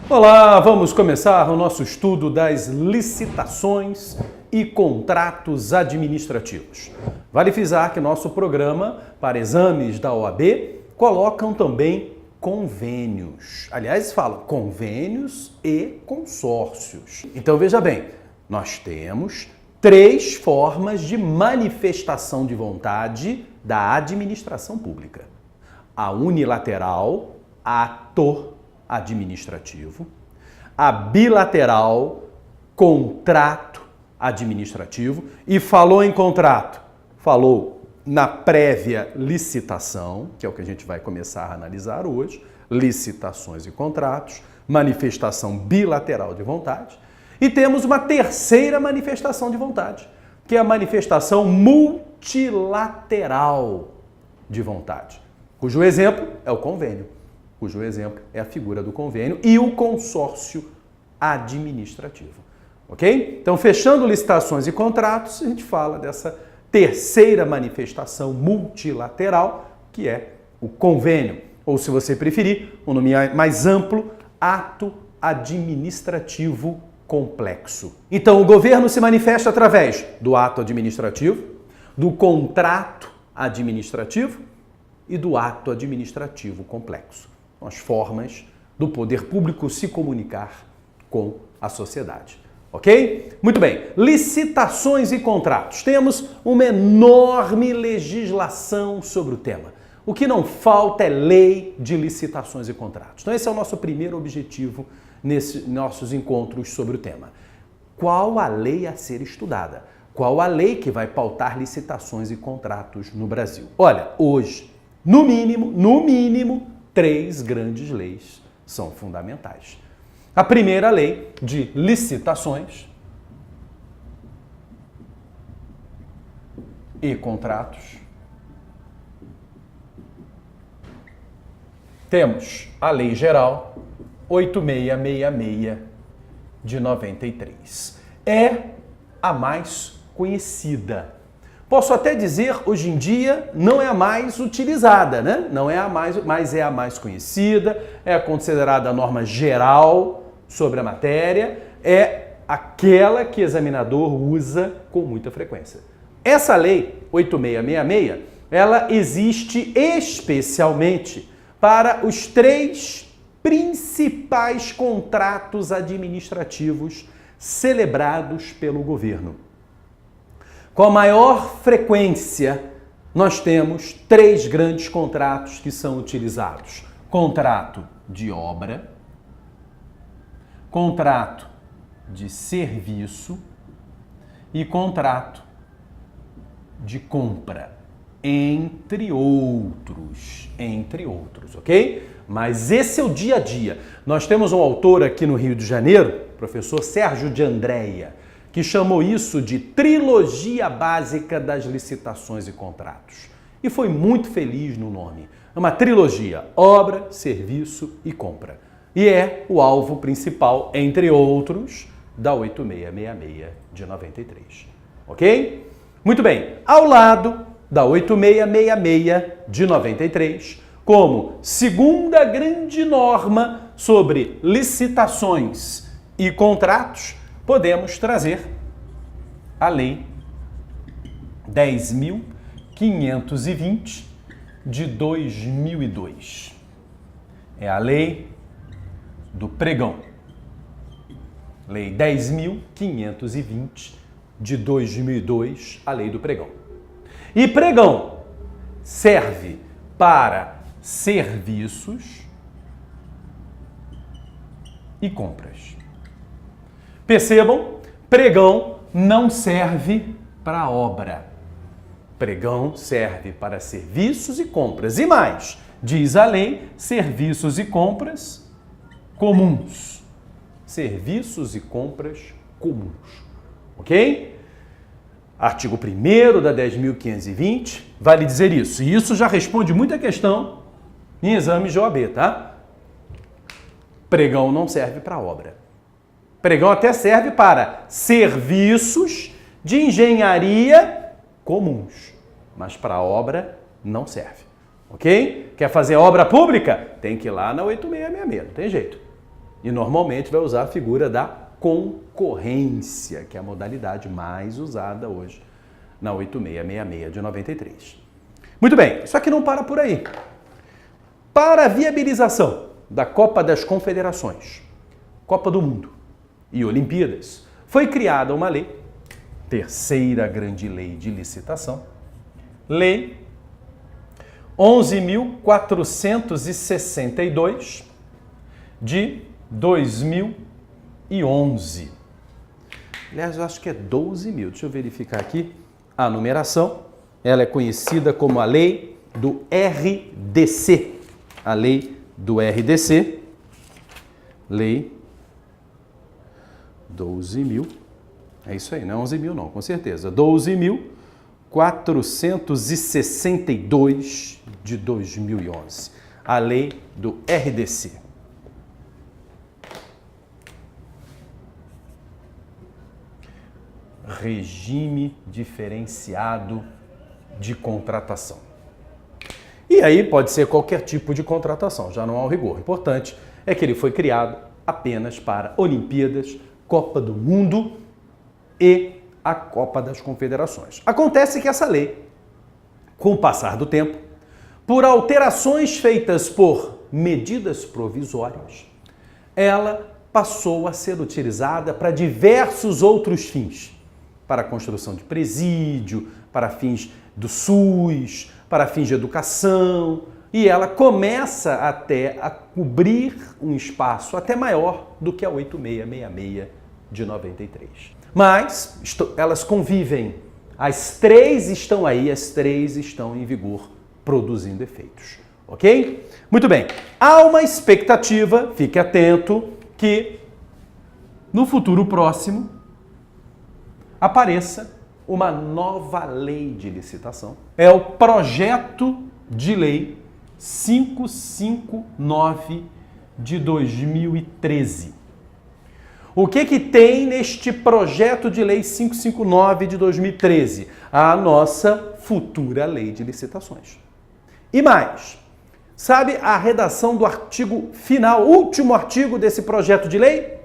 Olá, vamos começar o nosso estudo das licitações e contratos administrativos. Vale frisar que nosso programa para exames da OAB colocam também convênios. Aliás, falam convênios e consórcios. Então veja bem, nós temos 3 formas de manifestação de vontade da administração pública. A unilateral, ato administrativo, a bilateral, contrato administrativo, e falou em contrato, falou na prévia licitação, que é o que a gente vai começar a analisar hoje, licitações e contratos, manifestação bilateral de vontade, e temos uma terceira manifestação de vontade, que é a manifestação multilateral de vontade, cujo exemplo é o convênio. Cujo exemplo é a figura do convênio e o consórcio administrativo. Ok? Então, fechando licitações e contratos, a gente fala dessa terceira manifestação multilateral, que é o convênio, ou, se você preferir, um nome mais amplo, ato administrativo complexo. Então, o governo se manifesta através do ato administrativo, do contrato administrativo e do ato administrativo complexo. São as formas do poder público se comunicar com a sociedade. Ok? Muito bem. Licitações e contratos. Temos uma enorme legislação sobre o tema. O que não falta é lei de licitações e contratos. Então esse é o nosso primeiro objetivo nesses nossos encontros sobre o tema. Qual a lei a ser estudada? Qual a lei que vai pautar licitações e contratos no Brasil? Olha, hoje, no mínimo, 3 grandes leis são fundamentais. A primeira lei de licitações e contratos. Temos a Lei Geral 8666 de 93. É a mais conhecida. Posso até dizer, hoje em dia, não é a mais utilizada, né? Não é a mais, mas é a mais conhecida, é considerada a norma geral sobre a matéria, é aquela que o examinador usa com muita frequência. Essa lei 8666, ela existe especialmente para os 3 principais contratos administrativos celebrados pelo governo. Com a maior frequência, nós temos 3 grandes contratos que são utilizados. Contrato de obra, contrato de serviço e contrato de compra, entre outros, ok? Mas esse é o dia a dia. Nós temos um autor aqui no Rio de Janeiro, professor Sérgio de Andréia, que chamou isso de trilogia básica das licitações e contratos. E foi muito feliz no nome. É uma trilogia: obra, serviço e compra. E é o alvo principal, entre outros, da 8666 de 93. Ok? Muito bem. Ao lado da 8666 de 93, como segunda grande norma sobre licitações e contratos, podemos trazer a Lei 10.520 de 2002. É a Lei do Pregão. Lei 10.520 de 2002, a Lei do Pregão. E pregão serve para serviços e compras. Percebam, pregão não serve para obra. Pregão serve para serviços e compras. E mais, diz a lei, serviços e compras comuns. Serviços e compras comuns. Ok? Artigo 1º da 10.520 vale dizer isso. E isso já responde muita questão em exames de OAB, tá? Pregão não serve para obra. Pregão até serve para serviços de engenharia comuns, mas para obra não serve. Ok? Quer fazer obra pública? Tem que ir lá na 8666, não tem jeito. E normalmente vai usar a figura da concorrência, que é a modalidade mais usada hoje na 8666 de 93. Muito bem, isso aqui não para por aí. Para a viabilização da Copa das Confederações, Copa do Mundo e Olimpíadas, foi criada uma lei, terceira grande lei de licitação, Lei 11.462 de 2011. Aliás, eu acho que é 12 mil. Deixa eu verificar aqui a numeração. Ela é conhecida como a Lei do RDC. A Lei do RDC. Lei 12 mil. É isso aí, não é 11 mil não, com certeza. 12.462 de 2011. A Lei do RDC. Regime diferenciado de contratação. E aí pode ser qualquer tipo de contratação, já não há o rigor. O importante é que ele foi criado apenas para Olimpíadas, Copa do Mundo e a Copa das Confederações. Acontece que essa lei, com o passar do tempo, por alterações feitas por medidas provisórias, ela passou a ser utilizada para diversos outros fins. Para a construção de presídio, para fins do SUS, para fins de educação, e ela começa até a cobrir um espaço até maior do que a 8666 de 93. Mas elas convivem, as três estão aí, as três estão em vigor, produzindo efeitos, ok? Muito bem, há uma expectativa, fique atento, que no futuro próximo apareça uma nova lei de licitação. É o projeto de lei 559 de 2013. O que tem neste projeto de lei 559 de 2013? A nossa futura lei de licitações. E mais, sabe a redação do artigo final, último artigo desse projeto de lei?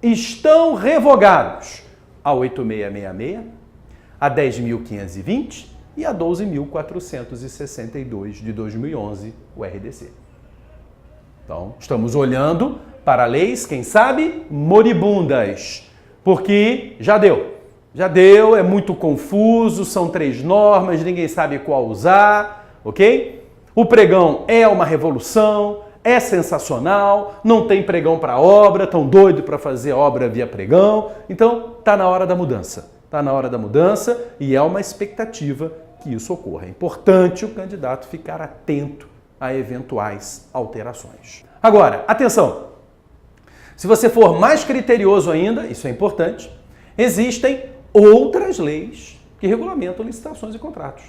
Estão revogados a 8666, a 10.520 e a 12.462 de 2011, o RDC. Então, estamos olhando para leis, quem sabe, moribundas, porque já deu, é muito confuso, são 3 normas, ninguém sabe qual usar, ok? O pregão é uma revolução, é sensacional, não tem pregão para obra, tão doido para fazer obra via pregão, então está na hora da mudança. Está na hora da mudança e é uma expectativa que isso ocorra. É importante o candidato ficar atento a eventuais alterações. Agora, atenção! Se você for mais criterioso ainda, isso é importante, existem outras leis que regulamentam licitações e contratos.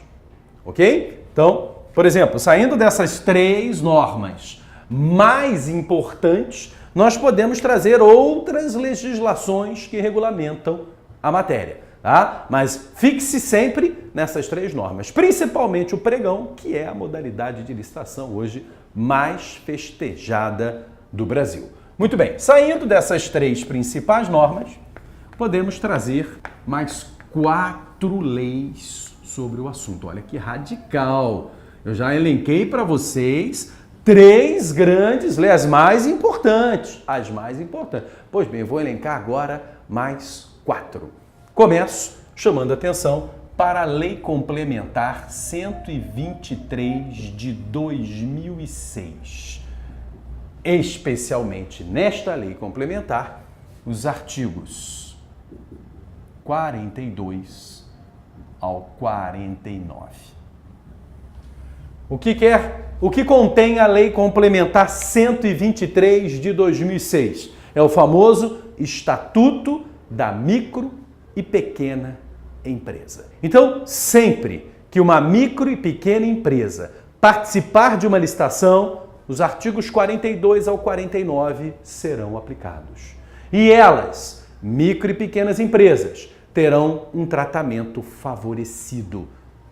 Ok? Então, por exemplo, saindo dessas 3 normas mais importantes, nós podemos trazer outras legislações que regulamentam a matéria, tá? Mas fixe sempre nessas 3 normas, principalmente o pregão, que é a modalidade de licitação hoje mais festejada do Brasil. Muito bem, saindo dessas 3 principais normas, podemos trazer mais 4 leis sobre o assunto. Olha que radical! Eu já elenquei para vocês 3 grandes leis, as mais importantes. Pois bem, eu vou elencar agora mais 4. Começo chamando a atenção para a Lei Complementar 123 de 2006. Especialmente nesta Lei Complementar, os artigos 42 ao 49. O que contém a Lei Complementar 123 de 2006? É o famoso Estatuto da Micro e Pequena Empresa. Então, sempre que uma micro e pequena empresa participar de uma licitação, os artigos 42 ao 49 serão aplicados. E elas, micro e pequenas empresas, terão um tratamento favorecido,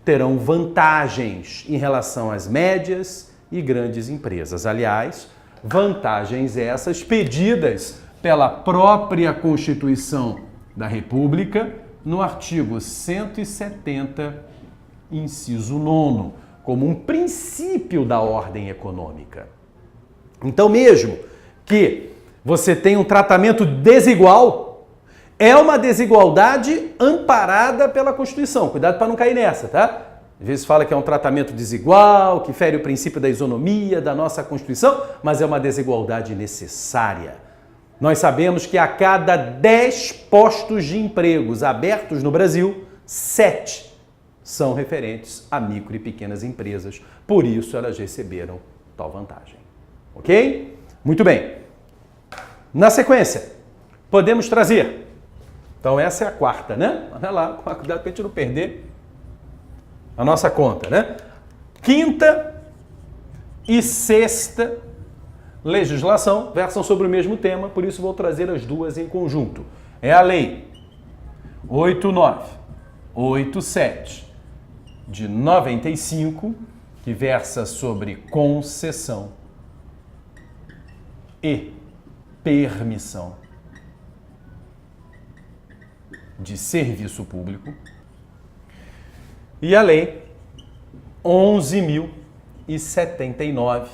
terão vantagens em relação às médias e grandes empresas. Aliás, Vantagens essas pedidas pela própria Constituição da República no artigo 170, inciso 9, como um princípio da ordem econômica. Então, mesmo que você tenha um tratamento desigual, é uma desigualdade amparada pela Constituição. Cuidado para não cair nessa, tá? Às vezes fala que é um tratamento desigual, que fere o princípio da isonomia da nossa Constituição, mas é uma desigualdade necessária. Nós sabemos que a cada 10 postos de empregos abertos no Brasil, 7 são referentes a micro e pequenas empresas. Por isso elas receberam tal vantagem. Ok? Muito bem. Na sequência, podemos trazer. Então essa é a quarta, né? Olha lá, cuidado para a gente não perder a nossa conta, né? Quinta e sexta legislação versam sobre o mesmo tema, por isso vou trazer as duas em conjunto. É a Lei 8987 de 95, que versa sobre concessão e permissão de serviço público, e a Lei 11.079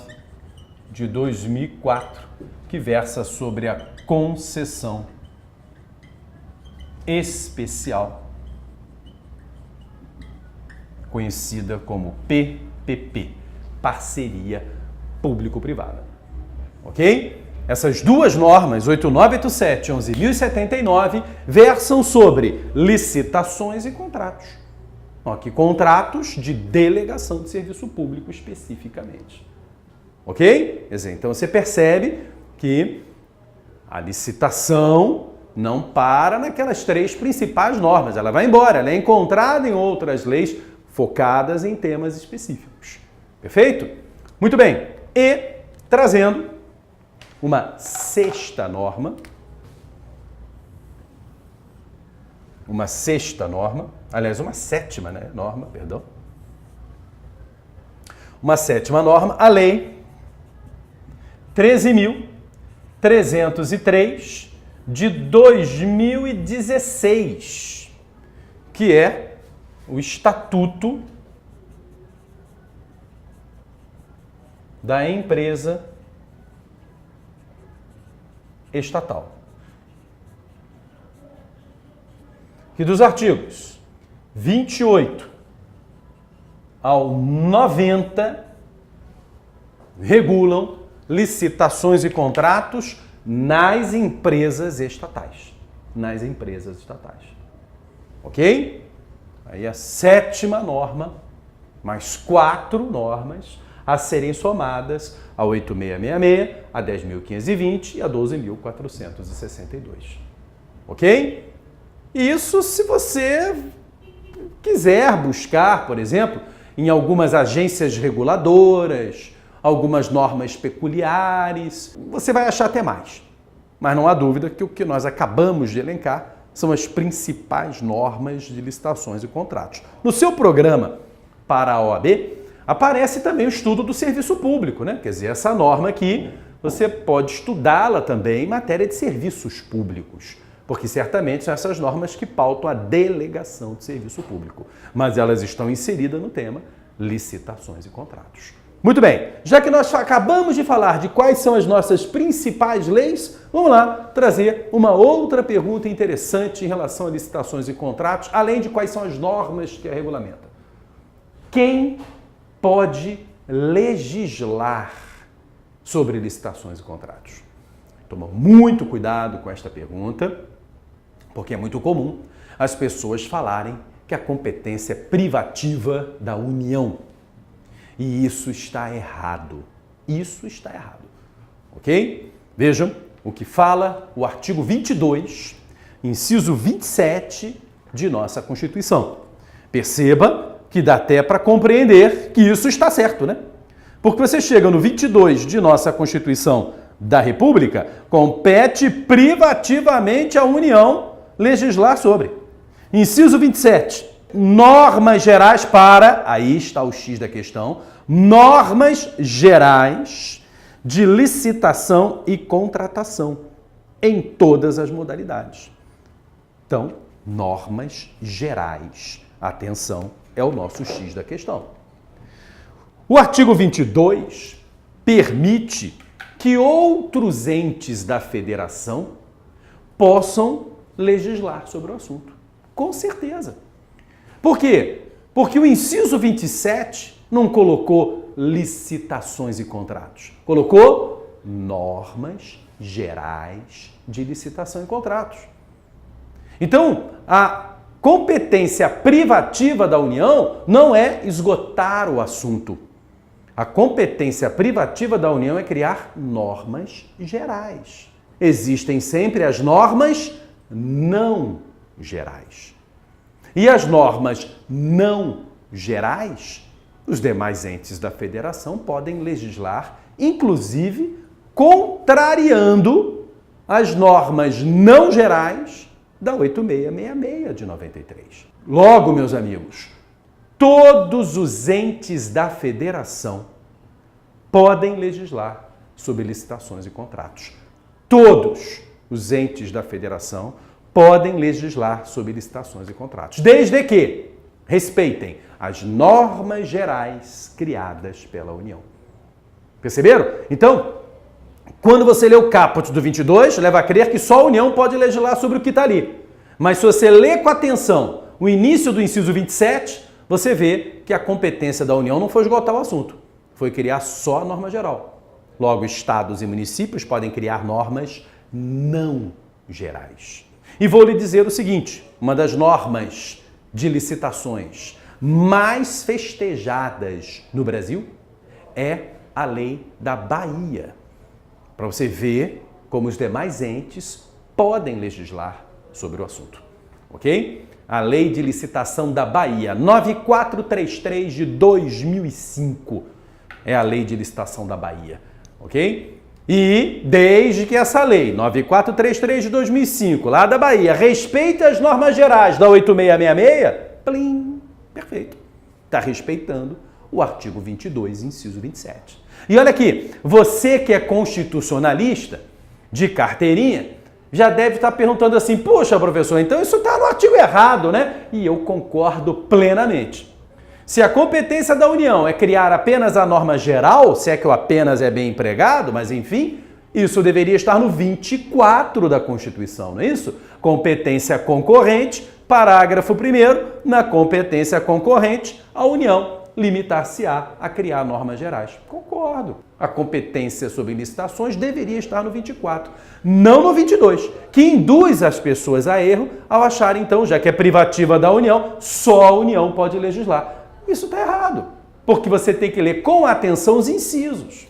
de 2004, que versa sobre a concessão especial, conhecida como PPP, Parceria Público-Privada. Ok? Essas duas normas, 8987 e 11.079, versam sobre licitações e contratos. Aqui, contratos de delegação de serviço público especificamente. Ok? Então você percebe que a licitação não para naquelas 3 principais normas. Ela vai embora, ela é encontrada em outras leis focadas em temas específicos. Perfeito? Muito bem. E trazendo uma sexta norma, uma sétima, né? Uma sétima norma, a Lei 13.303 de 2016, que é o Estatuto da Empresa Estatal, que dos artigos 28 ao 90 regulam licitações e contratos nas empresas estatais. Ok? Aí a sétima norma, mais 4 normas a serem somadas a 8.666, a 10.520 e a 12.462. Ok? Isso se você quiser buscar, por exemplo, em algumas agências reguladoras, algumas normas peculiares, você vai achar até mais. Mas não há dúvida que o que nós acabamos de elencar são as principais normas de licitações e contratos. No seu programa para a OAB, aparece também o estudo do serviço público, né? Quer dizer, essa norma aqui, você pode estudá-la também em matéria de serviços públicos, porque certamente são essas normas que pautam a delegação de serviço público, mas elas estão inseridas no tema licitações e contratos. Muito bem, já que nós acabamos de falar de quais são as nossas principais leis, vamos lá trazer uma outra pergunta interessante em relação a licitações e contratos, além de quais são as normas que a regulamentam. Quem pode legislar sobre licitações e contratos? Toma muito cuidado com esta pergunta, porque é muito comum as pessoas falarem que a competência é privativa da União. E isso está errado. Ok? Vejam o que fala o artigo 22, inciso 27 de nossa Constituição. Perceba que dá até para compreender que isso está certo, né? Porque você chega no 22 de nossa Constituição da República, compete privativamente à União legislar sobre. Inciso 27. Normas gerais para, aí está o X da questão, normas gerais de licitação e contratação em todas as modalidades. Então, normas gerais. Atenção, é o nosso X da questão. O artigo 22 permite que outros entes da federação possam legislar sobre o assunto. Com certeza. Por quê? Porque o inciso 27 não colocou licitações e contratos. Colocou normas gerais de licitação e contratos. Então, a competência privativa da União não é esgotar o assunto. A competência privativa da União é criar normas gerais. Existem sempre as normas não gerais. E as normas não gerais, os demais entes da federação podem legislar, inclusive contrariando as normas não gerais da 8666 de 93. Logo, meus amigos, todos os entes da federação podem legislar sobre licitações e contratos. Todos os entes da federação podem legislar sobre licitações e contratos, desde que respeitem as normas gerais criadas pela União. Perceberam? Então, quando você lê o caput do 22, leva a crer que só a União pode legislar sobre o que está ali. Mas se você lê com atenção o início do inciso 27, você vê que a competência da União não foi esgotar o assunto, foi criar só a norma geral. Logo, estados e municípios podem criar normas não gerais. E vou lhe dizer o seguinte, uma das normas de licitações mais festejadas no Brasil é a Lei da Bahia. Para você ver como os demais entes podem legislar sobre o assunto, ok? A Lei de Licitação da Bahia, 9433 de 2005, é a Lei de Licitação da Bahia, ok? E desde que essa lei, 9433 de 2005, lá da Bahia, respeita as normas gerais da 8666, plim, perfeito. Está respeitando o artigo 22, inciso 27. E olha aqui, você que é constitucionalista, de carteirinha, já deve estar perguntando assim, poxa, professor, então isso está no artigo errado, né? E eu concordo plenamente. Se a competência da União é criar apenas a norma geral, se é que o apenas é bem empregado, mas enfim, isso deveria estar no 24 da Constituição, não é isso? Competência concorrente, parágrafo 1º, na competência concorrente, a União limitar-se-á a criar normas gerais. Concordo. A competência sobre licitações deveria estar no 24, não no 22, que induz as pessoas a erro ao acharem, então, já que é privativa da União, só a União pode legislar. Isso está errado, porque você tem que ler com atenção os incisos.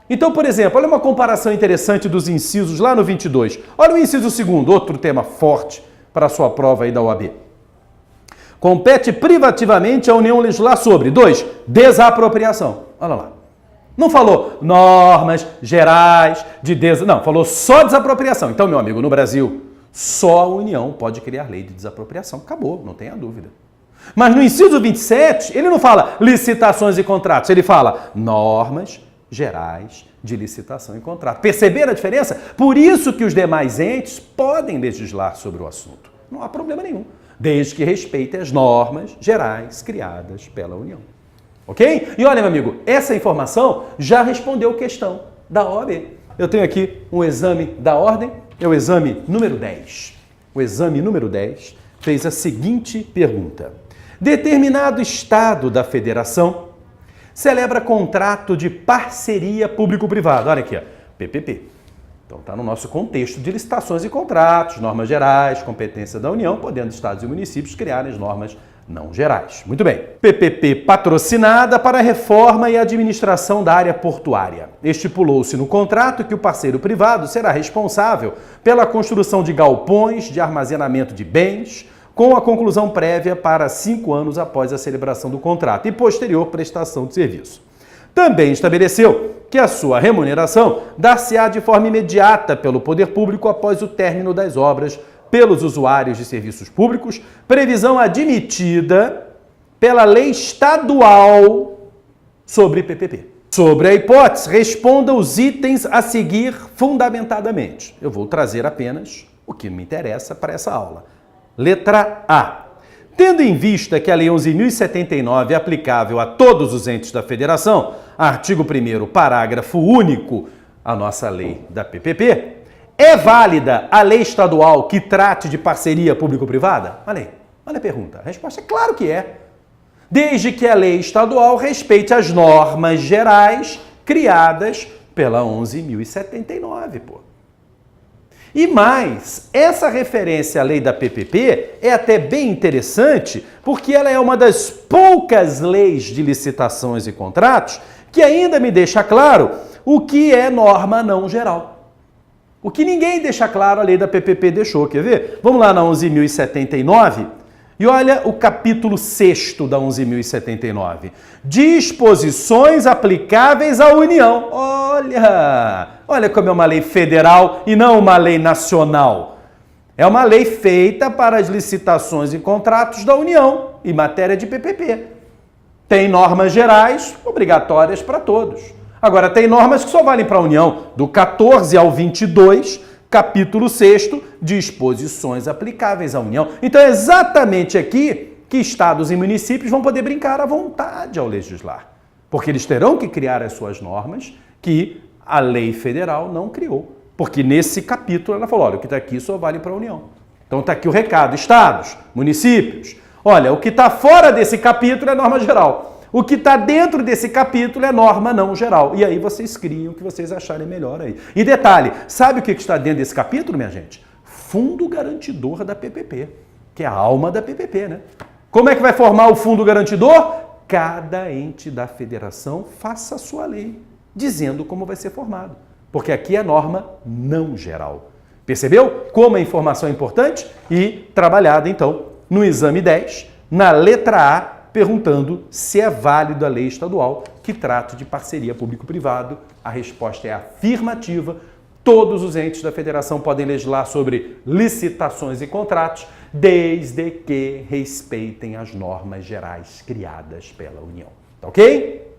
Então, por exemplo, olha uma comparação interessante dos incisos lá no 22. Olha o inciso 2º, outro tema forte para a sua prova aí da OAB. Compete privativamente a União legislar sobre 2. Desapropriação. Olha lá. Não falou normas gerais de não, falou só desapropriação. Então, meu amigo, no Brasil, só a União pode criar lei de desapropriação. Acabou, não tenha dúvida. Mas no inciso 27, ele não fala licitações e contratos, ele fala normas gerais de licitação e contrato. Perceberam a diferença? Por isso que os demais entes podem legislar sobre o assunto. Não há problema nenhum, desde que respeitem as normas gerais criadas pela União. Ok? E olha, meu amigo, essa informação já respondeu questão da OAB. Eu tenho aqui um exame da ordem, é o exame número 10. O exame número 10 fez a seguinte pergunta. Determinado estado da federação celebra contrato de parceria público-privada. Olha aqui, ó, PPP. Então está no nosso contexto de licitações e contratos, normas gerais, competência da União, podendo estados e municípios criarem as normas não gerais. Muito bem. PPP patrocinada para a reforma e administração da área portuária. Estipulou-se no contrato que o parceiro privado será responsável pela construção de galpões de armazenamento de bens, com a conclusão prévia para 5 anos após a celebração do contrato e posterior prestação de serviço. Também estabeleceu que a sua remuneração dar-se-á de forma imediata pelo poder público após o término das obras pelos usuários de serviços públicos, previsão admitida pela lei estadual sobre PPP. Sobre a hipótese, responda os itens a seguir fundamentadamente. Eu vou trazer apenas o que me interessa para essa aula. Letra A. Tendo em vista que a Lei 11.079 é aplicável a todos os entes da Federação, artigo 1º, parágrafo único, a nossa lei da PPP, é válida a lei estadual que trate de parceria público-privada? Olha a pergunta. A resposta é claro que é. Desde que a lei estadual respeite as normas gerais criadas pela 11.079, pô. E mais, essa referência à lei da PPP é até bem interessante, porque ela é uma das poucas leis de licitações e contratos que ainda me deixa claro o que é norma não geral. O que ninguém deixa claro, a lei da PPP deixou. Quer ver? Vamos lá na 11.079 e olha o capítulo 6º da 11.079. Disposições aplicáveis à União. Olha como é uma lei federal e não uma lei nacional. É uma lei feita para as licitações e contratos da União em matéria de PPP. Tem normas gerais obrigatórias para todos. Agora, tem normas que só valem para a União, do 14 ao 22, capítulo 6º, disposições aplicáveis à União. Então, é exatamente aqui que estados e municípios vão poder brincar à vontade ao legislar. Porque eles terão que criar as suas normas que a lei federal não criou. Porque nesse capítulo ela falou, olha, o que está aqui só vale para a União. Então está aqui o recado, estados, municípios. Olha, o que está fora desse capítulo é norma geral. O que está dentro desse capítulo é norma não geral. E aí vocês criam o que vocês acharem melhor aí. E detalhe, sabe o que está dentro desse capítulo, minha gente? Fundo garantidor da PPP, que é a alma da PPP, né? Como é que vai formar o fundo garantidor? Cada ente da federação faça a sua lei, dizendo como vai ser formado. Porque aqui é norma não geral. Percebeu como a informação é importante? E trabalhada, então, no exame 10, na letra A, perguntando se é válido a lei estadual que trata de parceria público-privado. A resposta é afirmativa. Todos os entes da federação podem legislar sobre licitações e contratos, desde que respeitem as normas gerais criadas pela União. Tá ok?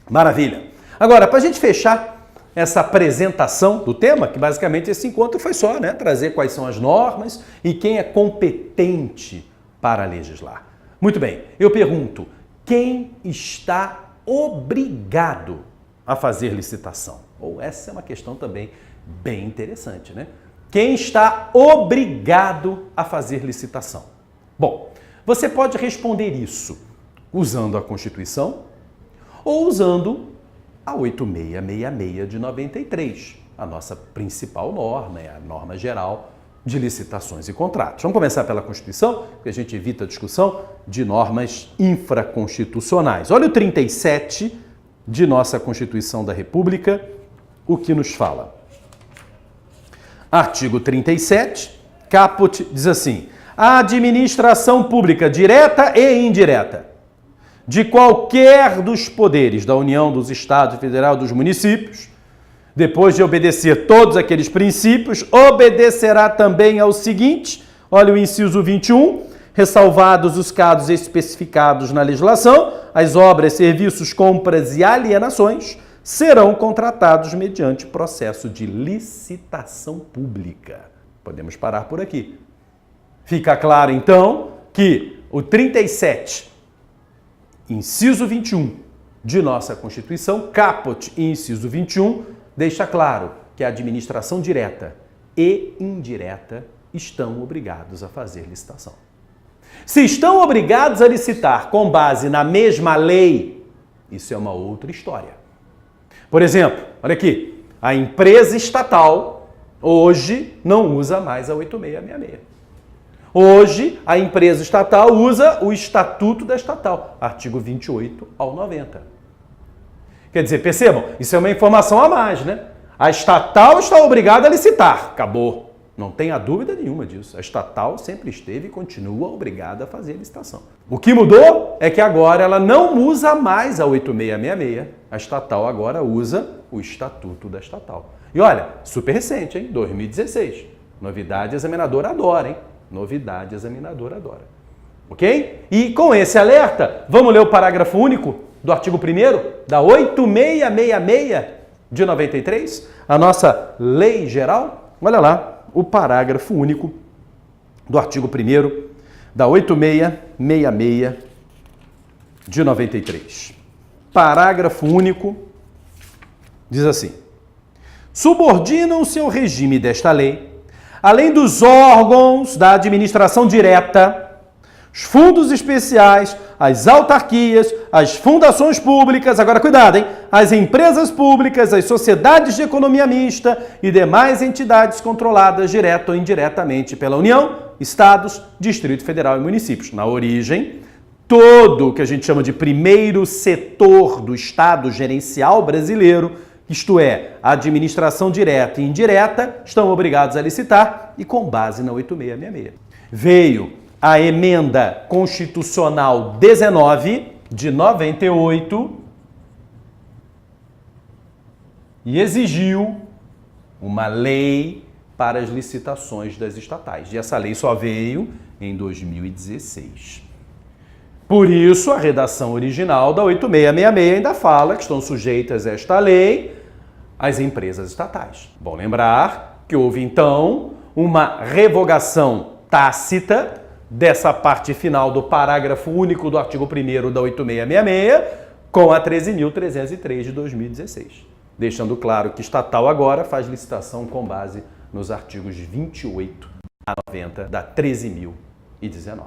Maravilha! Agora, para a gente fechar essa apresentação do tema, que basicamente esse encontro foi só, né? Trazer quais são as normas e quem é competente para legislar. Muito bem, eu pergunto, quem está obrigado a fazer licitação? Ou essa é uma questão também bem interessante, né? Quem está obrigado a fazer licitação? Bom, você pode responder isso usando a Constituição ou usando a 8666 de 93, a nossa principal norma, é a norma geral de licitações e contratos. Vamos começar pela Constituição, porque a gente evita a discussão de normas infraconstitucionais. Olha o 37 de nossa Constituição da República, o que nos fala. Artigo 37, caput, diz assim: a administração pública direta e indireta de qualquer dos poderes da União, dos Estados, Federal, dos municípios, depois de obedecer todos aqueles princípios, obedecerá também ao seguinte, olha o inciso 21, ressalvados os casos especificados na legislação, as obras, serviços, compras e alienações serão contratados mediante processo de licitação pública. Podemos parar por aqui. Fica claro, então, que o 37, inciso 21 de nossa Constituição, caput, inciso 21, deixa claro que a administração direta e indireta estão obrigados a fazer licitação. Se estão obrigados a licitar com base na mesma lei, isso é uma outra história. Por exemplo, olha aqui, a empresa estatal hoje não usa mais a 8666. Hoje, a empresa estatal usa o Estatuto da Estatal, artigo 28 ao 90. Quer dizer, percebam, isso é uma informação a mais, né? A estatal está obrigada a licitar. Acabou. Não tenha dúvida nenhuma disso. A estatal sempre esteve e continua obrigada a fazer a licitação. O que mudou é que agora ela não usa mais a 8666. A estatal agora usa o Estatuto da Estatal. E olha, super recente, hein? 2016. Novidade examinadora adora, hein? Novidade examinadora adora. Ok? E com esse alerta, vamos ler o parágrafo único do artigo 1º da 8666 de 93, a nossa lei geral? Olha lá, o parágrafo único do artigo 1º da 8666 de 93. Parágrafo único diz assim: subordinam-se ao regime desta lei, além dos órgãos da administração direta, os fundos especiais, as autarquias, as fundações públicas, agora cuidado, hein? As empresas públicas, as sociedades de economia mista e demais entidades controladas direta ou indiretamente pela União, Estados, Distrito Federal e municípios. Na origem, todo o que a gente chama de primeiro setor do Estado gerencial brasileiro, isto é, a administração direta e indireta, estão obrigados a licitar e com base na 8666. Veio a Emenda Constitucional 19 de 98 e exigiu uma lei para as licitações das estatais. E essa lei só veio em 2016. Por isso, a redação original da 8666 ainda fala que estão sujeitas a esta lei as empresas estatais. Bom lembrar que houve, então, uma revogação tácita dessa parte final do parágrafo único do artigo 1º da 8666 com a 13.303 de 2016. Deixando claro que estatal agora faz licitação com base nos artigos 28 a 90 da 13.019.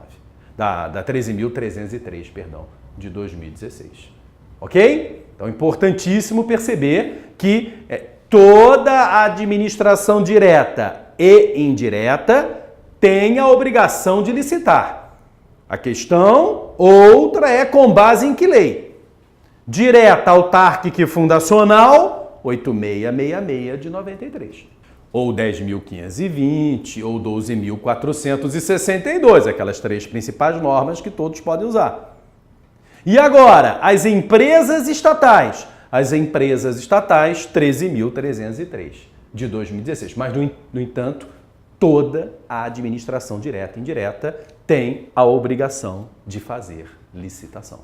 Da 13.303, perdão, de 2016. Ok? Então, importantíssimo perceber que toda a administração direta e indireta tem a obrigação de licitar. A questão outra é com base em que lei? Direta, autárquica e fundacional, 8666 de 93. Ou 10.520, ou 12.462, aquelas três principais normas que todos podem usar. E agora, as empresas estatais. As empresas estatais, 13.303 de 2016. Mas, no entanto, toda a administração direta e indireta tem a obrigação de fazer licitação.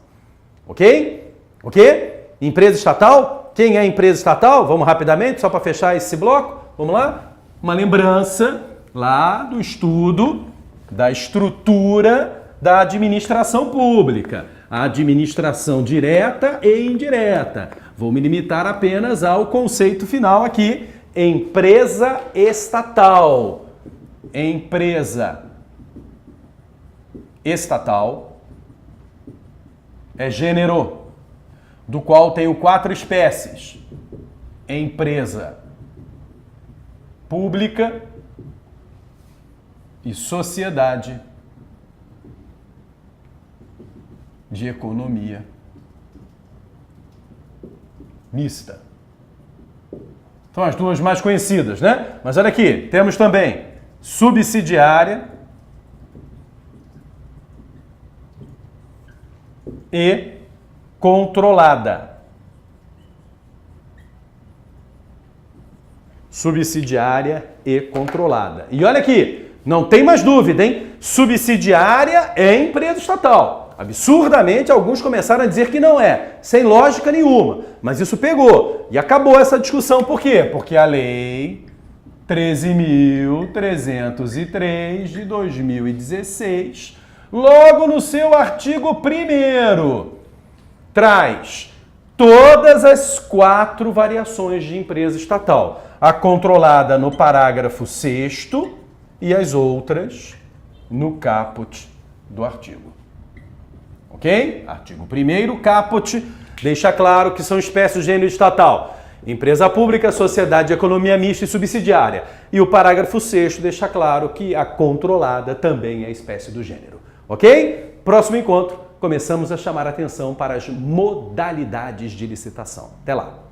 Ok? Ok? Empresa estatal? Quem é empresa estatal? Vamos rapidamente, só para fechar esse bloco. Vamos lá? Uma lembrança lá do estudo da estrutura da administração pública. A administração direta e indireta. Vou me limitar apenas ao conceito final aqui. Empresa estatal. Empresa estatal é gênero, do qual tenho 4 espécies. Empresa pública e sociedade de economia mista. São as duas mais conhecidas, né? Mas olha aqui, temos também subsidiária e controlada. Subsidiária e controlada. E olha aqui, não tem mais dúvida, hein? Subsidiária é empresa estatal. Absurdamente, alguns começaram a dizer que não é, sem lógica nenhuma. Mas isso pegou. E acabou essa discussão. Por quê? Porque a lei 13.303 de 2016, logo no seu artigo 1º, traz todas as 4 variações de empresa estatal. A controlada no parágrafo 6º e as outras no caput do artigo. Ok? Artigo 1º, caput, deixa claro que são espécies do gênero estatal. Empresa pública, sociedade de economia mista e subsidiária. E o parágrafo 6º deixa claro que a controlada também é espécie do gênero. Ok? Próximo encontro, começamos a chamar a atenção para as modalidades de licitação. Até lá!